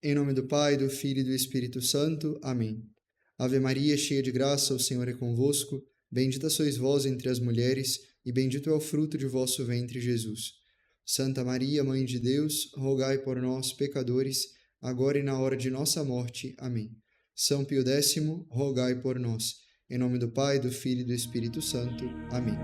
Em nome do Pai, do Filho e do Espírito Santo. Amém. Ave Maria, cheia de graça, o Senhor é convosco. Bendita sois vós entre as mulheres, e bendito é o fruto de vosso ventre, Jesus. Santa Maria, Mãe de Deus, rogai por nós, pecadores, agora e na hora de nossa morte. Amém. São Pio X, rogai por nós. Em nome do Pai, do Filho e do Espírito Santo. Amém.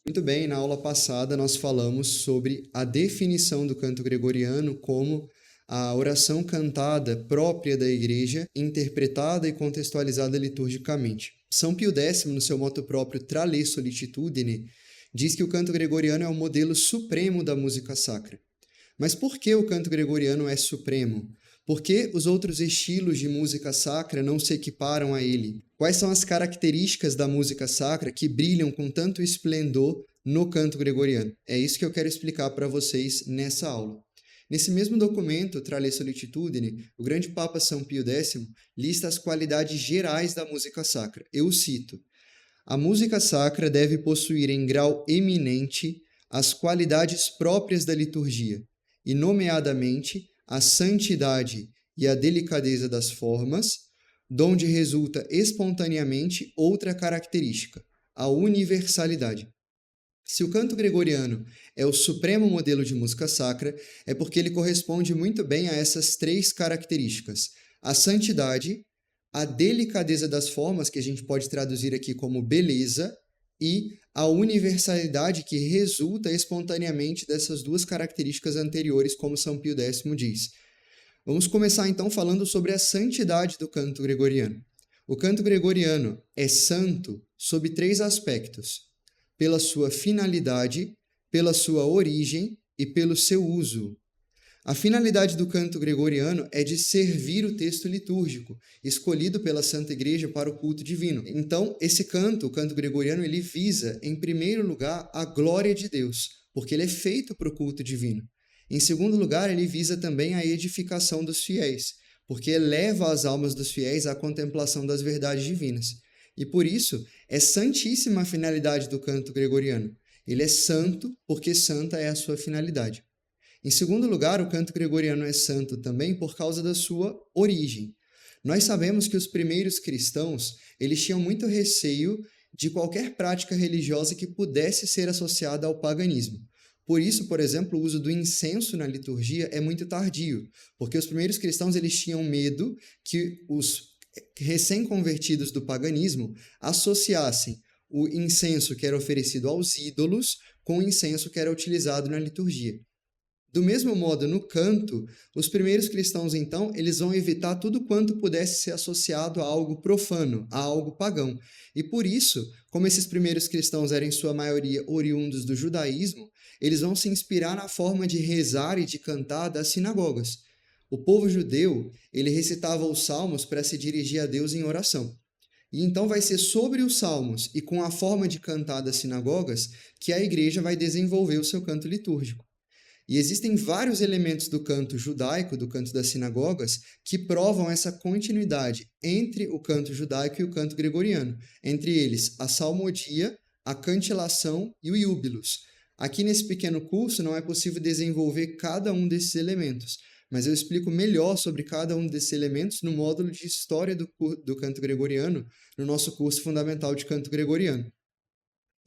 Muito bem, na aula passada nós falamos sobre a definição do canto gregoriano como a oração cantada própria da Igreja, interpretada e contextualizada liturgicamente. São Pio X, no seu motu próprio Tra le solitudine, diz que o canto gregoriano é o modelo supremo da música sacra. Mas por que o canto gregoriano é supremo? Por que os outros estilos de música sacra não se equiparam a ele? Quais são as características da música sacra que brilham com tanto esplendor no canto gregoriano? É isso que eu quero explicar para vocês nessa aula. Nesse mesmo documento, Tra le solitudine, o grande Papa São Pio X lista as qualidades gerais da música sacra. Eu cito: a música sacra deve possuir em grau eminente as qualidades próprias da liturgia, e nomeadamente a santidade e a delicadeza das formas, donde resulta espontaneamente outra característica, a universalidade. Se o canto gregoriano é o supremo modelo de música sacra, é porque ele corresponde muito bem a essas três características: a santidade, a delicadeza das formas, que a gente pode traduzir aqui como beleza, e a universalidade que resulta espontaneamente dessas duas características anteriores, como São Pio X diz. Vamos começar então falando sobre a santidade do canto gregoriano. O canto gregoriano é santo sob três aspectos: pela sua finalidade, pela sua origem e pelo seu uso. A finalidade do canto gregoriano é de servir o texto litúrgico, escolhido pela Santa Igreja para o culto divino. Então, esse canto, o canto gregoriano, ele visa, em primeiro lugar, a glória de Deus, porque ele é feito para o culto divino. Em segundo lugar, ele visa também a edificação dos fiéis, porque eleva as almas dos fiéis à contemplação das verdades divinas. E por isso, é santíssima a finalidade do canto gregoriano. Ele é santo porque santa é a sua finalidade. Em segundo lugar, o canto gregoriano é santo também por causa da sua origem. Nós sabemos que os primeiros cristãos, eles tinham muito receio de qualquer prática religiosa que pudesse ser associada ao paganismo. Por isso, por exemplo, o uso do incenso na liturgia é muito tardio, porque os primeiros cristãos eles tinham medo que os recém-convertidos do paganismo associassem o incenso que era oferecido aos ídolos com o incenso que era utilizado na liturgia. Do mesmo modo, no canto, os primeiros cristãos, então, eles vão evitar tudo quanto pudesse ser associado a algo profano, a algo pagão. E por isso, como esses primeiros cristãos eram, em sua maioria, oriundos do judaísmo, eles vão se inspirar na forma de rezar e de cantar das sinagogas. O povo judeu, ele recitava os salmos para se dirigir a Deus em oração. E então vai ser sobre os salmos e com a forma de cantar das sinagogas que a igreja vai desenvolver o seu canto litúrgico. E existem vários elementos do canto judaico, do canto das sinagogas, que provam essa continuidade entre o canto judaico e o canto gregoriano. Entre eles, a salmodia, a cantilação e o iúbilos. Aqui nesse pequeno curso não é possível desenvolver cada um desses elementos, mas eu explico melhor sobre cada um desses elementos no módulo de História do Canto Gregoriano, no nosso curso fundamental de canto gregoriano.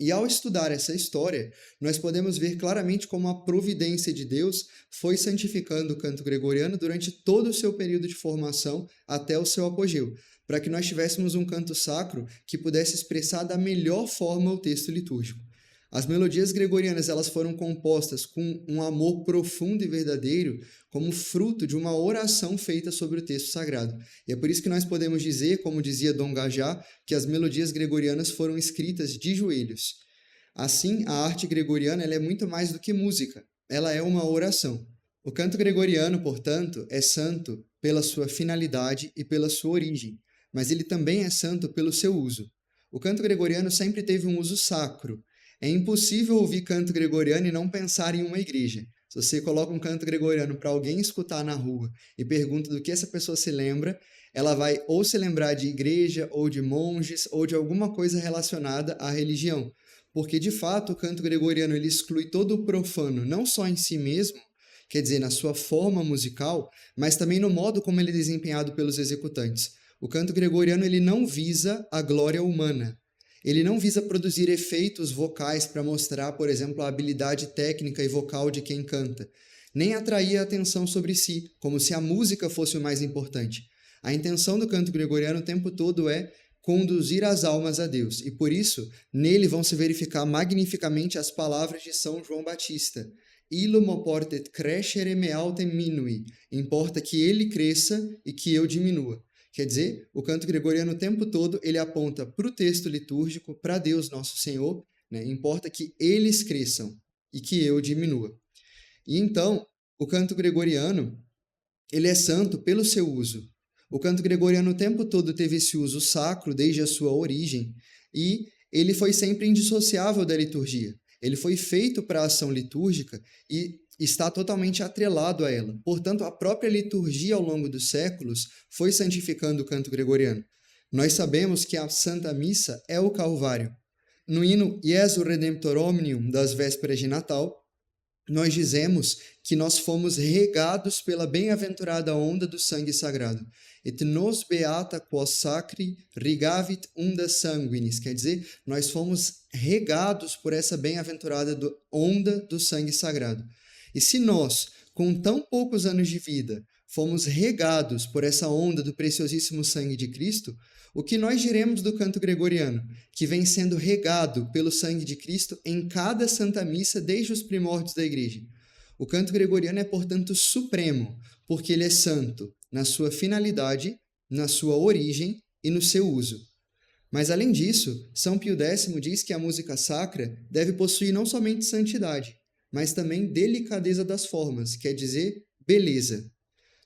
E ao estudar essa história, nós podemos ver claramente como a providência de Deus foi santificando o canto gregoriano durante todo o seu período de formação até o seu apogeu, para que nós tivéssemos um canto sacro que pudesse expressar da melhor forma o texto litúrgico. As melodias gregorianas elas foram compostas com um amor profundo e verdadeiro, como fruto de uma oração feita sobre o texto sagrado. E é por isso que nós podemos dizer, como dizia Dom Gajá, que as melodias gregorianas foram escritas de joelhos. Assim, a arte gregoriana ela é muito mais do que música, ela é uma oração. O canto gregoriano, portanto, é santo pela sua finalidade e pela sua origem, mas ele também é santo pelo seu uso. O canto gregoriano sempre teve um uso sacro. É impossível ouvir canto gregoriano e não pensar em uma igreja. Se você coloca um canto gregoriano para alguém escutar na rua e pergunta do que essa pessoa se lembra, ela vai ou se lembrar de igreja, ou de monges, ou de alguma coisa relacionada à religião. Porque, de fato, o canto gregoriano ele exclui todo o profano, não só em si mesmo, quer dizer, na sua forma musical, mas também no modo como ele é desempenhado pelos executantes. O canto gregoriano ele não visa a glória humana. Ele não visa produzir efeitos vocais para mostrar, por exemplo, a habilidade técnica e vocal de quem canta, nem atrair a atenção sobre si, como se a música fosse o mais importante. A intenção do canto gregoriano o tempo todo é conduzir as almas a Deus, e por isso, nele vão se verificar magnificamente as palavras de São João Batista. Illum oportet crescere me autem minui. Importa que ele cresça e que eu diminua. Quer dizer, o canto gregoriano o tempo todo ele aponta para o texto litúrgico, para Deus nosso Senhor, né? Importa que eles cresçam e que eu diminua. E então, o canto gregoriano ele é santo pelo seu uso. O canto gregoriano o tempo todo teve esse uso sacro desde a sua origem e ele foi sempre indissociável da liturgia. Ele foi feito para a ação litúrgica e está totalmente atrelado a ela. Portanto, a própria liturgia ao longo dos séculos foi santificando o canto gregoriano. Nós sabemos que a Santa Missa é o Calvário. No hino Iesu Redemptor Omnium das vésperas de Natal, nós dizemos que nós fomos regados pela bem-aventurada onda do sangue sagrado. Et nos beata quos sacri rigavit unda sanguinis. Quer dizer, nós fomos regados por essa bem-aventurada onda do sangue sagrado. E se nós, com tão poucos anos de vida, fomos regados por essa onda do preciosíssimo sangue de Cristo, o que nós diremos do canto gregoriano, que vem sendo regado pelo sangue de Cristo em cada Santa Missa desde os primórdios da Igreja? O canto gregoriano é, portanto, supremo, porque ele é santo na sua finalidade, na sua origem e no seu uso. Mas, além disso, São Pio X diz que a música sacra deve possuir não somente santidade, mas também delicadeza das formas, quer dizer, beleza.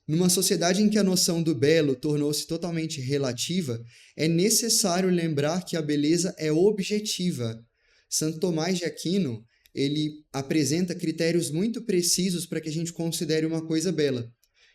Numa sociedade em que a noção do belo tornou-se totalmente relativa, é necessário lembrar que a beleza é objetiva. Santo Tomás de Aquino, ele apresenta critérios muito precisos para que a gente considere uma coisa bela.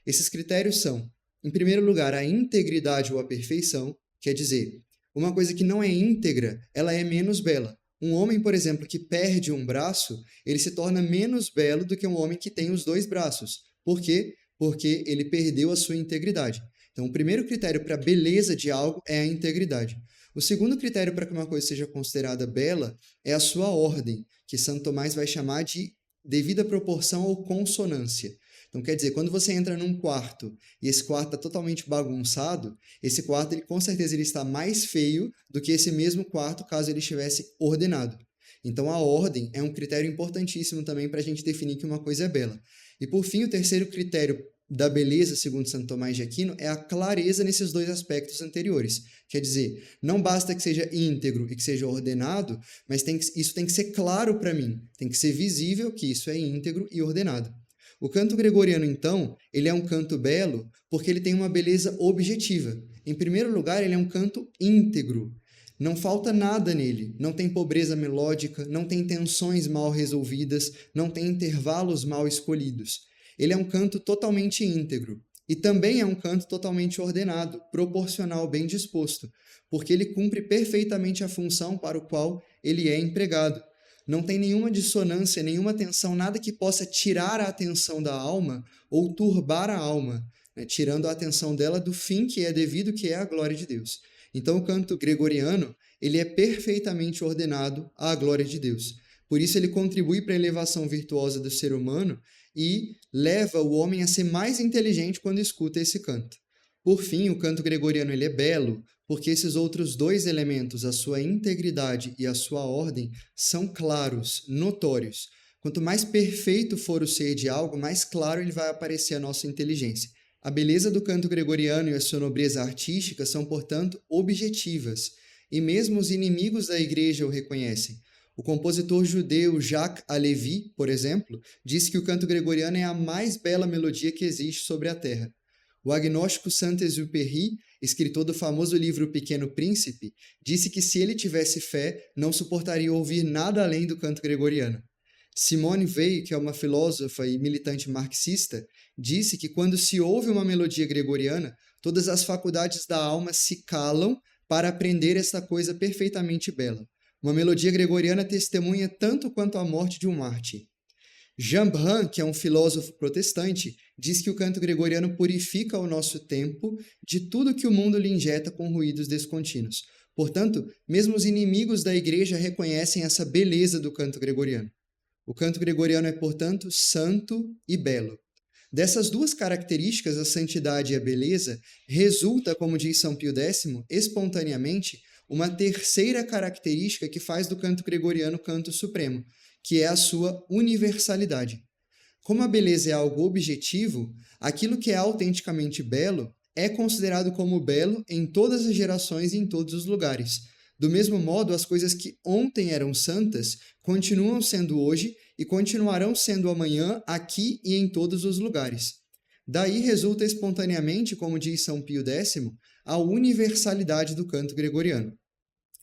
Esses critérios são, em primeiro lugar, a integridade ou a perfeição, quer dizer, uma coisa que não é íntegra, ela é menos bela. Um homem, por exemplo, que perde um braço, ele se torna menos belo do que um homem que tem os dois braços. Por quê? Porque ele perdeu a sua integridade. Então, o primeiro critério para a beleza de algo é a integridade. O segundo critério para que uma coisa seja considerada bela é a sua ordem, que Santo Tomás vai chamar de devida proporção ou consonância. Então, quer dizer, quando você entra num quarto e esse quarto está totalmente bagunçado, esse quarto, com certeza, ele está mais feio do que esse mesmo quarto caso ele estivesse ordenado. Então, a ordem é um critério importantíssimo também para a gente definir que uma coisa é bela. E, por fim, o terceiro critério da beleza, segundo Santo Tomás de Aquino, é a clareza nesses dois aspectos anteriores. Quer dizer, não basta que seja íntegro e que seja ordenado, mas isso tem que ser claro para mim, tem que ser visível que isso é íntegro e ordenado. O canto gregoriano, então, ele é um canto belo porque ele tem uma beleza objetiva. Em primeiro lugar, ele é um canto íntegro. Não falta nada nele, não tem pobreza melódica, não tem tensões mal resolvidas, não tem intervalos mal escolhidos. Ele é um canto totalmente íntegro e também é um canto totalmente ordenado, proporcional, bem disposto, porque ele cumpre perfeitamente a função para o qual ele é empregado. Não tem nenhuma dissonância, nenhuma tensão, nada que possa tirar a atenção da alma ou turbar a alma, né, tirando a atenção dela do fim que é devido, que é a glória de Deus. Então, o canto gregoriano, ele é perfeitamente ordenado à glória de Deus. Por isso, ele contribui para a elevação virtuosa do ser humano e leva o homem a ser mais inteligente quando escuta esse canto. Por fim, o canto gregoriano ele é belo, porque esses outros dois elementos, a sua integridade e a sua ordem, são claros, notórios. Quanto mais perfeito for o ser de algo, mais claro ele vai aparecer a nossa inteligência. A beleza do canto gregoriano e a sua nobreza artística são, portanto, objetivas, e mesmo os inimigos da Igreja o reconhecem. O compositor judeu Jacques Halévy, por exemplo, disse que o canto gregoriano é a mais bela melodia que existe sobre a terra. O agnóstico Saint-Exupéry, escritor do famoso livro O Pequeno Príncipe, disse que se ele tivesse fé, não suportaria ouvir nada além do canto gregoriano. Simone Weil, que é uma filósofa e militante marxista, disse que quando se ouve uma melodia gregoriana, todas as faculdades da alma se calam para aprender esta coisa perfeitamente bela. Uma melodia gregoriana testemunha tanto quanto a morte de um mártir. Jean Brun, que é um filósofo protestante, diz que o canto gregoriano purifica o nosso tempo de tudo que o mundo lhe injeta com ruídos descontínuos. Portanto, mesmo os inimigos da igreja reconhecem essa beleza do canto gregoriano. O canto gregoriano é, portanto, santo e belo. Dessas duas características, a santidade e a beleza, resulta, como diz São Pio X, espontaneamente, uma terceira característica que faz do canto gregoriano canto supremo, que é a sua universalidade. Como a beleza é algo objetivo, aquilo que é autenticamente belo é considerado como belo em todas as gerações e em todos os lugares. Do mesmo modo, as coisas que ontem eram santas continuam sendo hoje e continuarão sendo amanhã aqui e em todos os lugares. Daí resulta espontaneamente, como diz São Pio X, a universalidade do canto gregoriano.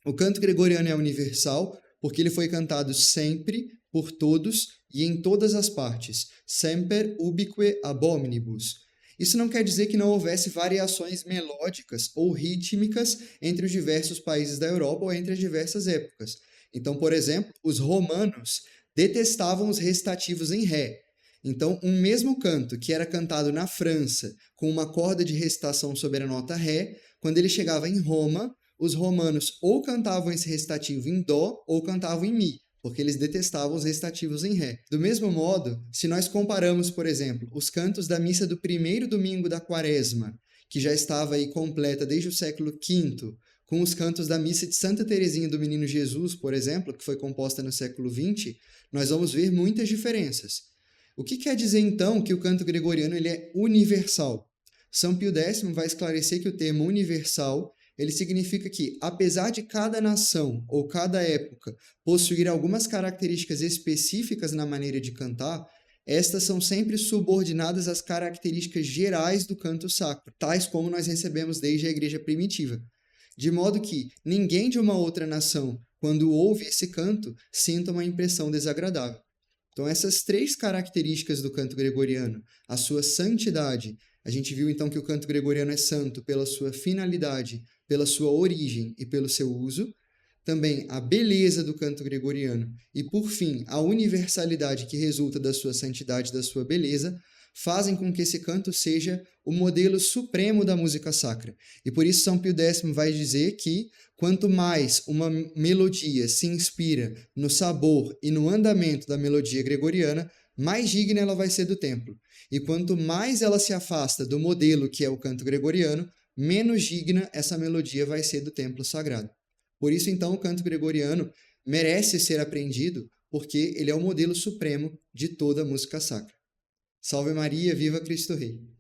O canto gregoriano é universal porque ele foi cantado sempre, por todos e em todas as partes, semper ubique ab omnibus. Isso não quer dizer que não houvesse variações melódicas ou rítmicas entre os diversos países da Europa ou entre as diversas épocas. Então, por exemplo, os romanos detestavam os recitativos em ré. Então, um mesmo canto que era cantado na França com uma corda de recitação sobre a nota ré, quando ele chegava em Roma, os romanos ou cantavam esse recitativo em dó ou cantavam em mi, porque eles detestavam os recitativos em ré. Do mesmo modo, se nós comparamos, por exemplo, os cantos da missa do primeiro domingo da Quaresma, que já estava aí completa desde o século V, com os cantos da missa de Santa Teresinha do Menino Jesus, por exemplo, que foi composta no século XX, nós vamos ver muitas diferenças. O que quer dizer, então, que o canto gregoriano ele é universal? São Pio X vai esclarecer que o termo universal ele significa que, apesar de cada nação ou cada época possuir algumas características específicas na maneira de cantar, estas são sempre subordinadas às características gerais do canto sacro, tais como nós recebemos desde a igreja primitiva. De modo que ninguém de uma outra nação, quando ouve esse canto, sinta uma impressão desagradável. Então, essas três características do canto gregoriano, a sua santidade, a gente viu então que o canto gregoriano é santo pela sua finalidade, pela sua origem e pelo seu uso, também a beleza do canto gregoriano e, por fim, a universalidade que resulta da sua santidade e da sua beleza, fazem com que esse canto seja o modelo supremo da música sacra. E por isso São Pio X vai dizer que quanto mais uma melodia se inspira no sabor e no andamento da melodia gregoriana, mais digna ela vai ser do templo. E quanto mais ela se afasta do modelo que é o canto gregoriano, menos digna essa melodia vai ser do templo sagrado. Por isso, então, o canto gregoriano merece ser aprendido, porque ele é o modelo supremo de toda a música sacra. Salve Maria, viva Cristo Rei!